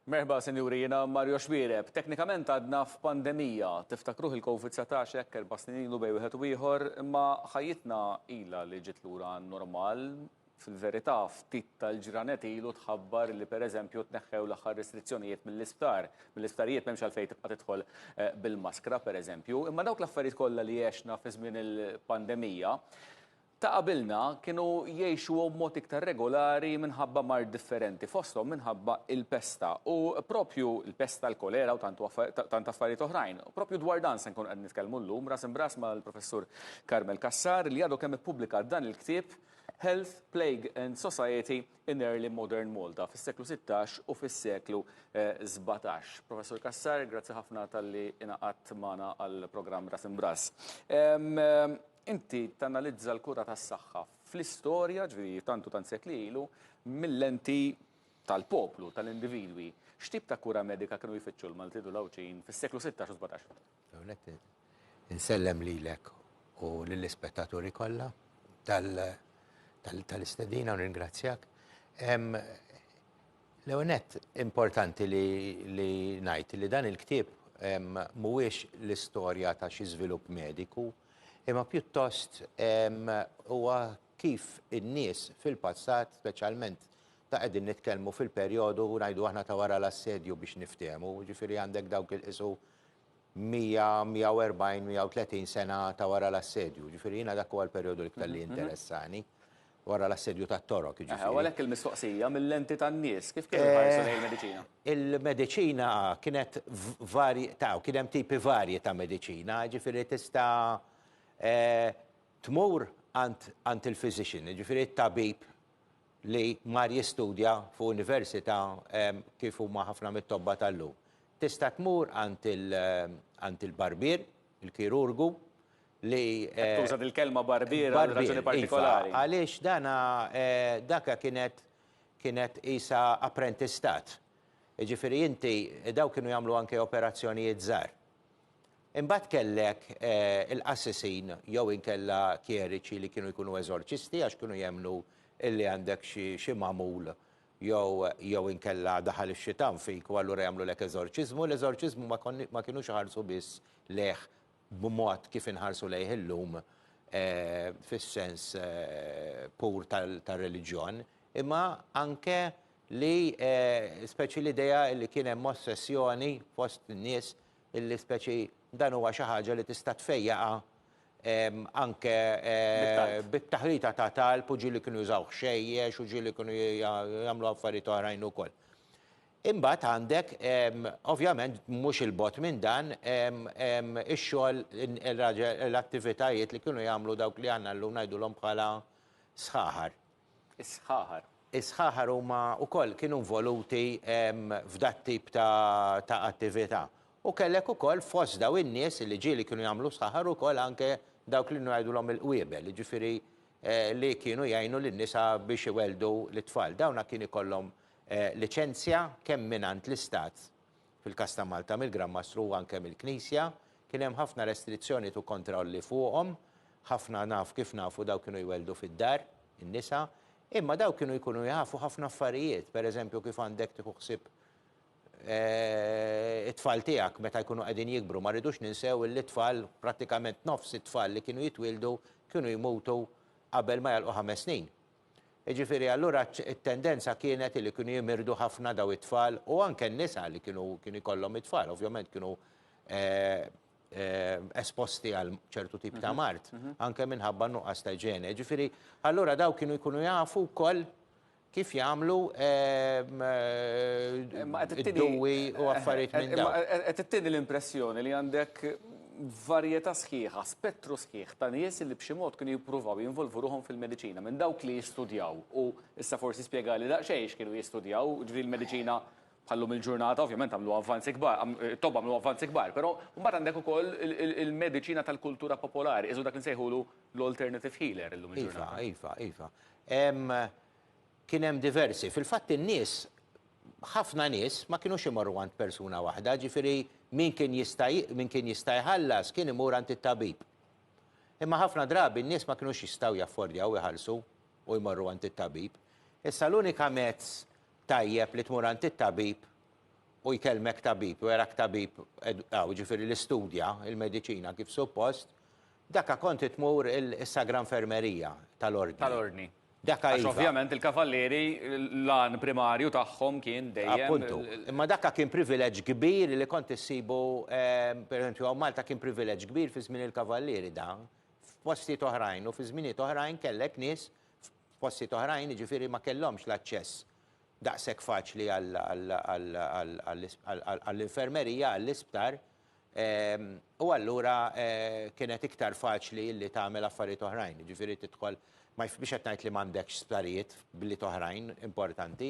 Merħba, senjuri, jena Mario Xbireb. Teknikament għadna f'pandemija, tiftakruh il-Covid-19 jekk 4 snin ilu bej wieħed u ieħor, imma ħajjitna ilha li ġiet lura normal. Fil-verità, ftit tal-ġranet ilu tħabbar li pereżempju tneħħew l-aħħar restrizzjonijiet mill-isptar. Mill-isptarijiet m'hemmx għalfejn tibqa' tidħol bil-maskra pereżempju, imma dawk l-affarijiet kollha li għexna fi żmien il-pandemija ta' qabilna kienu jgħixu b'mod iktar regolari minħabba mar differenti fosthom minħabba il-pesta. U propju il-pesta, l-kolera u tant affarijiet oħrajn. Propju dwar dan se nkun qed nitkellmu llum ras imbras mal-Professur Carmel Cassar li għadu kemm ippubblika dan il-ktieb Health, Plague and Society in Early Modern Malta fis-seklu 16 u fis-seklu 17. Professor Cassar, grazzi ħafna tal-li inaqadt magħna għall-programm ras imbras. Inti tanalizza l-kura tas-saħħa fl-istorja, ġifieri tant sekli ilu, mill-lenti tal-poplu, tal-individwi. X'tip ta' kura medika kienu jfittxu l-Malti u l-Awċin fis-seklu 16 u 17? Insellem lilek u lill-ispettaturi kollha tal-istedina u ringrazzjak. Leonet, importanti li ngħid li dan il-ktieb mhuwiex l-istorja ta' xi żvilupp mediku, imma pjuttost huwa kif in-nies fil-passat, speċjalment ta' qegħdin nitkellmu fil-perjodu ngħidu aħna ta' wara l-assedju biex niftehmu, ġifieri għandek dawk il-qisu 100, 140, 130 sena ta' wara l-assedju, ġifieri jiena dak huwa l-perjodu li li interessani wara l-assedju tat-torok. Għalhekk il-mistoqsija mill-lenti tan-nies, kif kien ħarsu lejn il-mediċina? Il-mediċina kienet kien hemm tipi varji ta' mediċina, ġifieri tista' tmur għand il-physician, ġifieri t-tabib li mar jistudja fuq università kif huma ħafna mit-tobba tal-lum. Tista' tmur għand il-barbier, il-kirurgu, li tuża il-kelma barbier għal raġuni partikolari. Għaliex daka kienet isa apprentistat. Ġifieri inti daw kienu jagħmlu anke operazzjonijiet żgħar. Imbagħad kellek il-qassisin jew inkella kieriċi li kienu jkunu eżorċisti għax kienu jemnu illi għandek xi magħmul jew inkella daħal ix-xitan fik u allura jagħmlu lek eżorċiżmu. L-eżorċiżmu ma kinux ħarsu biss leħ b'mod kif inħarsu lejh illum fis-sens pur tal-reliġjon, imma anke li speċi l-idea li kien hemm ossessjoni fost in-nies illi speċi dan huwa xi ħaġa li tista' tfejjaqa anke bit-taħrita ta' talb u ġieli kienu jużaw xejjex u ġieli kienu jagħmlu affarijiet oħrajn ukoll. Imbagħad għandek, ovvjament, mhux il-bot minn dan, ix-xogħol l-attivitajiet li kienu jagħmlu dawk li għandna llum ngħidulhom bħala sħaħar. Is-sħaħar. Is-sħaħar huma wkoll kienu involuti f'dat tip ta' attività. U kellek ukoll fost daw in-nies li ġieli kienu jagħmlu sħaħar ukoll anke dawk li ngħidulhom il-qwiebel, jiġifieri li kienu jgħinu lin-nisa biex iweldu l-tfal. Dawna kien ikollhom liċenzja kemm mingħand l-istat fil-każ ta' Malta mill-Granmastru u anke mill-Knisja, kien hemm ħafna restrizzjoni u kontrolli fuqhom, ħafna kif nafu daw kienu jweldu fid-dar, in-nisa, imma daw kienu jkunu jafu ħafna affarijiet, pereżempju kif għandek tieħu ħsieb it-tfal tiegħek meta jkunu qegħdin jikbru, ma rridux ninsew il-tfal prattikament nofs it-tfal li kienu jitwildu kienu jmutu qabel ma jalqu 5 snin. Ġifieri allura t-tendenza kienet li kienu jimirdu ħafna daw it-tfal u anke n-nisa li kienu jkollhom it-tfal, ovvjament kienu esposti għal ċertu tip ta' mart, anke minħabba nuqqas ta' iġene. Ġifieri allura daw kienu jkunu jafu wkoll kif jagħmlu id-duwi u affarijiet minn dawn. Qed tittini l-impressjoni li għandek varjetà sħiħa, spettru sħiħ ta' nies li b'xi mod kienu jippruvaw jinvolvu ruhom fil-mediċina minn dawk li jistudjaw u issa forsi spjegali daqsxejn x'kienu jistudjaw, ġifieri l-mediċina bħallum il-ġurnata ovvjament għamlu avvanzi kbar, tob għamlu avvanzi kbar, però mbagħad għandek ukoll il-mediċina tal-kultura popolari, iżu dak insejħulu l-alternative healer illum il-ġurnata. Iva. Kien hemm diversi. Fil-fatt in-nies ħafna nies ma kienux imorru għand persuna waħda, ġifieri min kien jista' jħallas kien imur għand it-tabib. Imma ħafna drabi n-nies ma kienux jistgħu jaffordjaw iħallsu u jmorru għand it-tabib. Issa l-unika mezz tajjeb li tmur għand it-tabib u jkellmek tabib, u erak tabib, ġifieri l-istudja, il-mediċina kif suppost, dakka kont tmur is-sagra infermerija tal-ordni. Tal-ordni. Dakka Għax ovvjament il-kavalleri l-għan primarju tagħhom kien dejjem. Appuntu. Imma dakka kien privileġġ kbir li kont issibu, per esempio, Malta kien privileġġ kbir fi żmien il-kavalleri da, f'postijiet oħrajn u fi żminijiet oħrajn kellek nies f'postijiet oħrajn jiġifieri ma kellhomx l-aċċess daqshekk faċli għall-infermerija, għall-isptar, u allura kienet iktar faċli li tagħmel affarijiet oħrajn. Jiġifieri tidħol ma biex qed ngħid li m'għandekx sptarijiet bliet oħrajn importanti.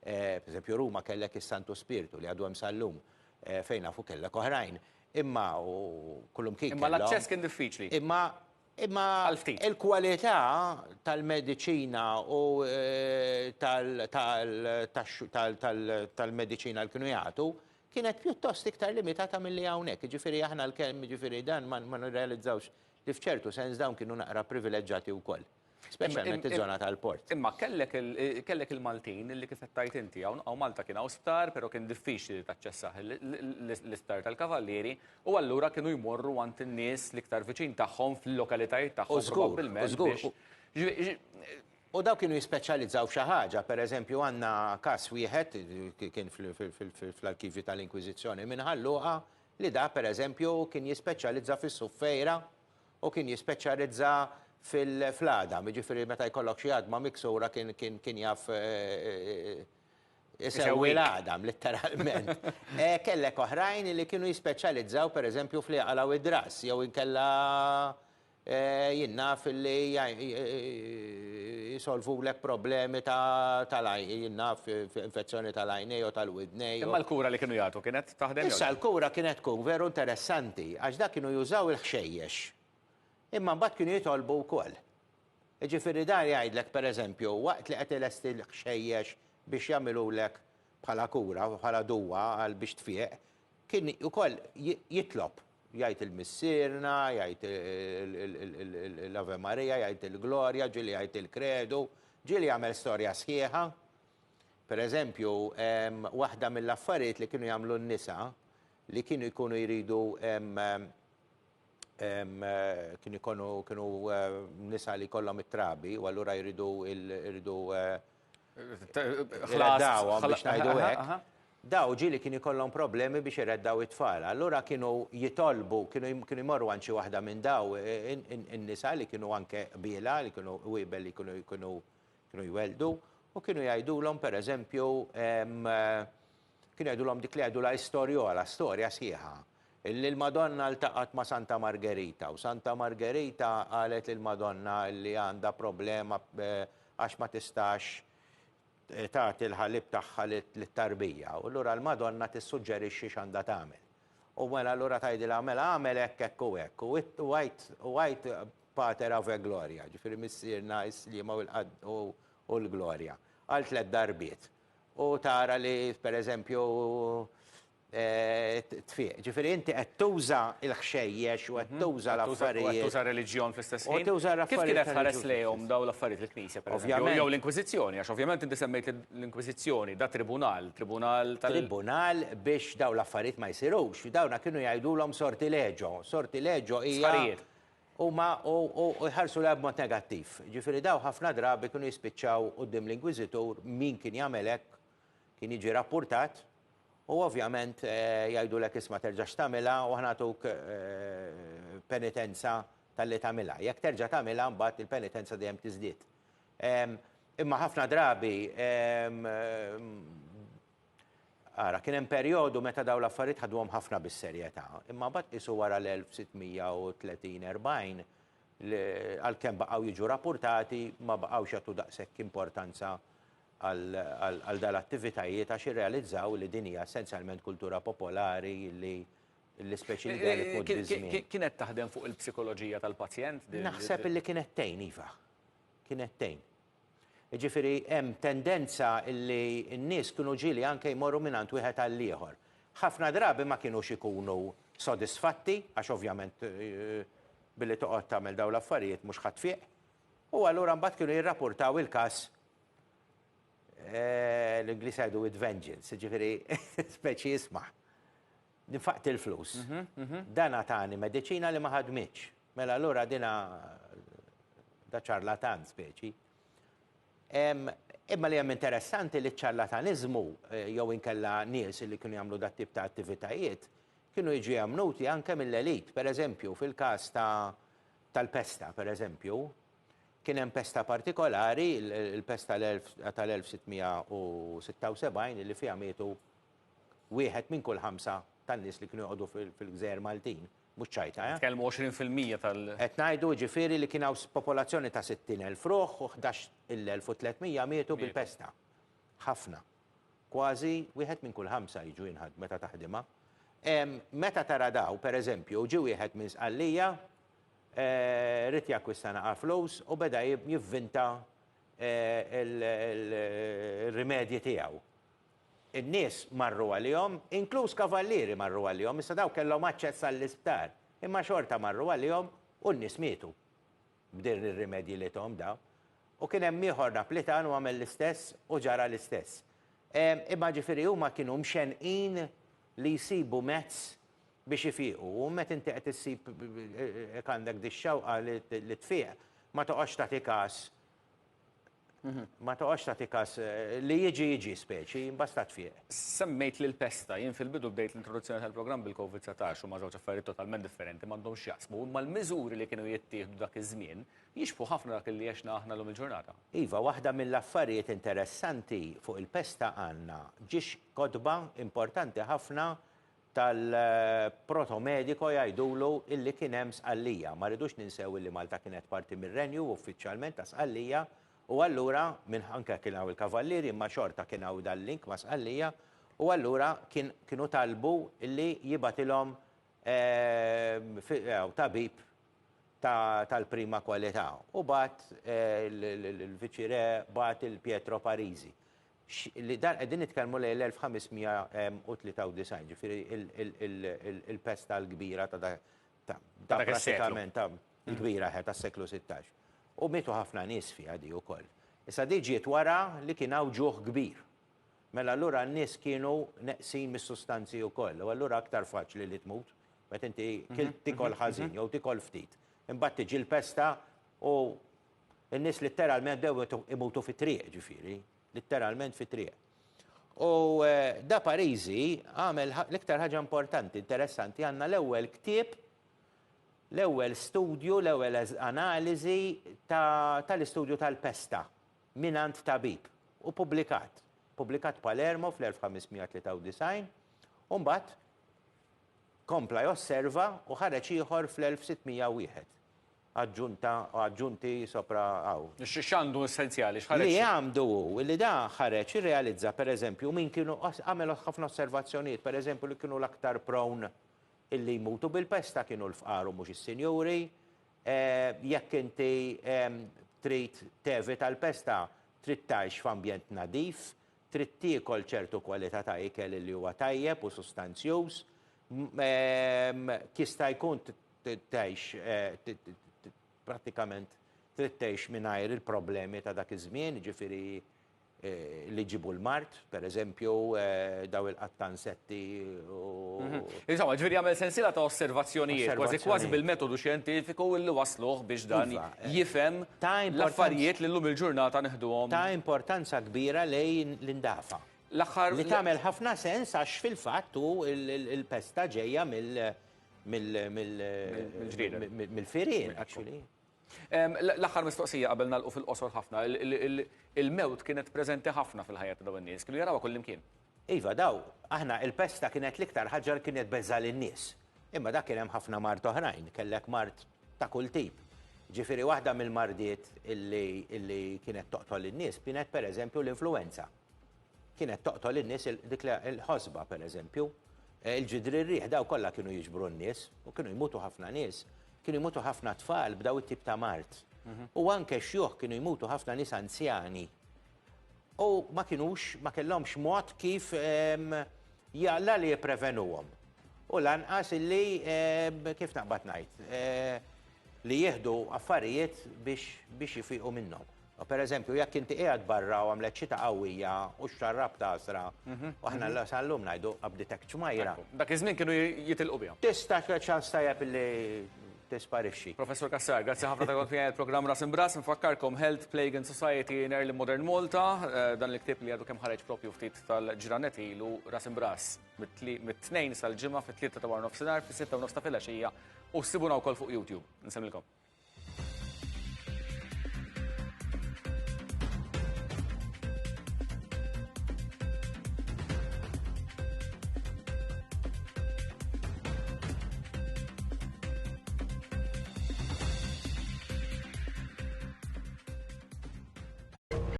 Pereżempju Ruma kellek is-Santu Spiritu li għadu hemm sal-lum fejn nafu kellek oħrajn. Imma kullum kien Imma l-aċċess kien diffiċli. Imma il-kwalità tal-mediċina u tal-mediċina l-kienu jagħtu kienet pjuttost iktar limitata milli hawnhekk. Jiġifieri aħna l-kelm jiġifieri dan ma nirrealizzawx li f'ċertu sens dawn kienu naqra privileġġjati wkoll. Speċjalment iż-żona tal-port. Imma kellek il-Maltin li kif qed tajt inti hawn Malta kien hawn sptar, però kien diffiċli taċċessaħ l-isptar tal-kavallieri u allura kienu jmorru għand in-nies l-iktar viċin tagħhom fil-lokalitajiet tagħhom probabbilment biex. U daw kienu jispeċjalizzaw f'xi ħaġa, pereżempju għandna każ wieħed kien fl-arkivi tal-Inkwiżizzjoni minħalluqa li da pereżempju kien jispeċjalizza fis-suffejra u kien jispeċjalizza fil-flada, jiġifieri meta jkollok xi ħadma miksura kien jaf isewwi l-għadam, letteralment. Kellek oħrajn li kienu jispeċjalizzaw pereżempju fl-iqala u id-dras, jew inkella jinnaf li jisolvulek problemi tal-għajn, jinnaf infezzjoni tal-għajnej u tal-widnej. Imma l-kura li kienu jagħtu kienet taħdem. Issa l-kura kienet tkun veru interessanti, għax dak kienu jużaw il-ħxejjex. Imma mbagħad kienu jitolbu wkoll. Jiġifieri dan jgħidlek pereżempju waqt li qed ilesti l-ħxejjex biex jagħmilulek bħala kura u bħala duwa għal biex tfieq, kien ukoll jitlob jgħid il-missierna, jgħid l-Ave Marija, jgħid il-Glorja, ġieli jgħid il-Kredu, ġieli jagħmel storja sħiħa. Pereżempju, waħda mill-affarijiet li kienu jagħmlu n-nisa li kienu jkunu jridu kienu nisa li kollhom it-trabi u allura jridu irreddawhom biex ngħidu hekk. Daw ġieli kienu jkollhom problemi biex irreddaw it-tfal. Allura kienu jitolbu, kienu jmorru għand xi waħda minn daw in-nisa li kienu anke qbiela, li kienu wiebel li kienu jweldu u kienu jgħidulhom pereżempju kienu jgħidulhom dik li jgħidu la istorjola, storja sħiħa. Il-Madonna ltaqat ma' Santa Margherita u Santa Margherita qalet il-Madonna li għandha problema għax ma tistax tagħti l-ħalib tagħha lit-tarbija. U allura l-Madonna tissuġġerixxi x'għandha tagħmel. U mela allura tgħidilha għamel hekk u hekk. U għajt Pater Ave Gloria, ġifieri missierna s-sliema u l-Glorja. Għal 3 darbiet. U tara li pereżempju tfiq. Ġifieri inti qed tuża l-ħxejjex u qed tuża l-affarijiet. Qed tuża reliġjon fl-istess ħin. Kif Kif kienet ħares lejhom daw l-affarijiet l-Knisja pereżempju jew l-Inkwiżizzjoni, għax ovvjament inti semmejt l-Inkwiżizzjoni, da tribunal Tribunal biex daw l-affarijiet ma jsirux. Dawna kienu jgħidulhom sortileġo. Sortileġo hija u jħarsu l b'mod negattiv. Ġifieri daw ħafna drabi kienu jispiċċaw quddiem l-Inkwiżitur min kien jagħmel hekk kien jiġi rappurtat. U ovvjament jgħidulek isma' terġax tagħmilha u ħnatuk penitenza tal-li tagħmilha. Jekk terġa' tagħmilha mbagħad il-penitenza dejjem tiżdied. Imma ħafna drabi kien hemm perjodu meta dawn l-affarijiet ħadwhom ħafna bis-serjetà. Imma mbagħad qisu wara l-1630-40 għalkemm baqgħu jiġu rappurtati ma baqgħux jagħtu daqshekk importanza għal dal-attivitajiet għax irrealizzaw li din hija essenzjalment kultura popolari li l-ispeċi li tmut biż-żmien. Kienet taħdem fuq il-psikoloġija tal-pazjent? Naħseb li kienet tgħin iva. Kienet tgħin. Jiġifieri hemm tendenza li n-nies kienu ġieli anke jmorru mingħand wieħed għal ieħor. Ħafna drabi ma kienux ikunu sodisfatti għax ovvjament billi toqgħod tagħmel dawn l-affarijiet mhux ħadd fih. U allura mbagħad kienu jirrapportaw il-każ l-Inglis għajdu with vengeance, ġifiri, speċi jismaħ. Nifaqt il-flus. Dan għatani medicina li ma ħadmitx. Mela l-ura dina da ċarlatan speċi. Imma li hemm interessanti li ċ-ċarlatanizmu jew inkella nies li kienu jagħmlu dat tip ta' attivitajiet kienu jiġu jagħmluti anke mill-elit. Pereżempju, fil-każ tal-pesta, pereżempju, kien hemm pesta partikolari, il-pesta tal-1676 li fiha mietu wieħed minn kull 5 tan-nies li kienu jqogħdu fil-Gżejjer Maltin, mhux ċajta. Tkellmu 20% tal. Qed ngħidu ġifieri li kien hawn popolazzjoni ta' 60,000 ruħ u 11,300 mietu bil-pesta. Ħafna. Kważi wieħed minn kull 5 jiġu jinħad meta taħdimha. Meta tara daw, pereżempju, ġie wieħed minn Sqallija, rrit jakkwista naqa' flus u beda jivvinta il-rimedji tiegħu. In-nies marru għalihom, inkluż kavallieri marru għalihom, issa daw kellhom aċċess għall-isptar, imma xorta marru għalihom u n-nies mietu b'din ir-rimedji li tom daw. U kien hemm ieħor Naplitan u għamel l-istess u ġara l-istess. Imma ġifieri huma kienu mxenqin li jsibu mezz biex ifiqu. U meta inti qed issib għandek dix-xewqa li tfiq, ma toqgħodx tagħti każ. Ma toqgħodx tagħti każ li jiġi speċi, imbasta tfiq. Semmejt lil pesta, jien fil-bidu bdejt l-introduzzjoni tal-programm bil-COVID-19 u ma' żewġ affarijiet totalment differenti m'għandhomx jaqsmu, imma l-miżuri li kienu jittieħdu dak iż-żmien jixbu ħafna dak li għexna aħna l-lum il-ġurnata. Iva, waħda mill-affarijiet interessanti fuq il-pesta għandna ġiex kodba importanti ħafna tal-protomediko jgħidulu illi kien hemm Sqallija. Ma rridux ninsew illi Malta kienet parti mir-Renju uffiċjalment ta' Sqallija u allura minn anke kien hawn il-kavallieri imma xorta kien hawn dal-link ma' Sqallija u allura kienu talbu illi jibatilhom tabib tal-prima kwalità. U bat il-viċire bat il-Pietro Parisi. Li dan qegħdin nitkellmu lejn l-1593, ġifieri il-pesta l-kbira ta' pratikament l-kbira tas-seklu 16. U mietu ħafna nies fiha di wkoll. Issa di ġiet wara li kien hawn ġuħ kbir. Mela allura n-nies kienu neqsin mis-sustanzi wkoll, u allura aktar faċli li tmut, meta inti tikol ħażin jew tikol ftit. Imbagħad tiġi l-pesta u n-nies litteralment dew imutu fit-triq ġifieri. Litteralment fit-triq. U da Parisi għamel l-iktar ħaġa importanti, interessanti, għandna l-ewwel ktieb, l-ewwel studju, l-ewwel analiżi tal-istudju tal-pesta minant tabib u publikat. Publikat Palermo fl-1593, u mbagħad kompla josserva u ħareġ ieħor fl-1601. Aġġunti sopra għaw. X'għandu essenzjali, Li għamdu, li da ħareġ irrealizza, pereżempju, min kienu għamelu ħafna osservazzjonijiet, pereżempju li kienu l-aktar prawn illi jmutu bil-pesta kienu l-fqaru mhux is-sinjuri, jekk inti trid tevi tal-pesta, trid tgħix f'ambjent nadif, trid tiekol ċertu kwalità ta' ikel li huwa tajjeb u sustanzjuż, kista jkun tgħix pratikament trid tgħix mingħajr il-problemi ta' dak iż-żmien, ġifieri li ġibu l-mart, pereżempju daw il-qattansetti u. Insomma, ġifieri jagħmel sensiela ta' osservazzjonijiet, kważi bil-metodu xjentifiku illi wasluh biex dan jifhem l-affarijiet li llum il-ġurnata neħduhom. Ta' importanza kbira lejn l-indafa. Li tagħmel ħafna sens għax fil-fatt hu il-pesta ġejja mill-firien, actually. L-aħħar mistoqsija qabel nagħlqu fil-qosor ħafna, il-mewt kienet preżenti ħafna fil-ħajja ta' dawn in-nies, kienu jarawha kullimkien. Iva, daw, aħna il-pesta kienet l-iktar ħaġa li kienet beża lin-nies. Imma dak kien hemm ħafna mart oħrajn, kellek mart ta' kull tip. Ġifieri waħda mill-mardiet illi kienet toqtol in-nies kienet pereżempju l-influenza. Kienet toqtol in-nies dik il-ħosba pereżempju. Il-ġidri rriħ daw kollha kienu jiġbru n-nies u kienu jmutu ħafna nies, kienu jmutu ħafna tfal b'daw it-tip ta' mart. U anke xjuħ kienu jmutu ħafna nies anzjani. U ma kellhomx mod kif jalla li jipprevenuhom. U lanqas illi kif naqbad ngħid li jieħdu affarijiet biex jifiqu minnhom. Per eżempju, jekk inti qiegħed barra u għamlet xita qawwija u x-xarrab tasra, u aħna l-sallum ngħidu abditek ċmajra. Dak iż-żmien kienu jitilqu biha. Tista' ċans tajjeb li tisparixxi. Professor Kassar, grazzi ħafna ta' kien il-programm Ras Imbras. Nfakkarkom Health, Plague and Society in Early Modern Malta, dan l-ktib li għadu kemm ħareġ propju ftit tal-ġranet ilu Ras Imbras mit-2 sal-ġimgħa fit-3 ta' war nofsinhar, fis-6 ta' filgħaxija u ssibuna wkoll fuq YouTube. Nsemmilkom.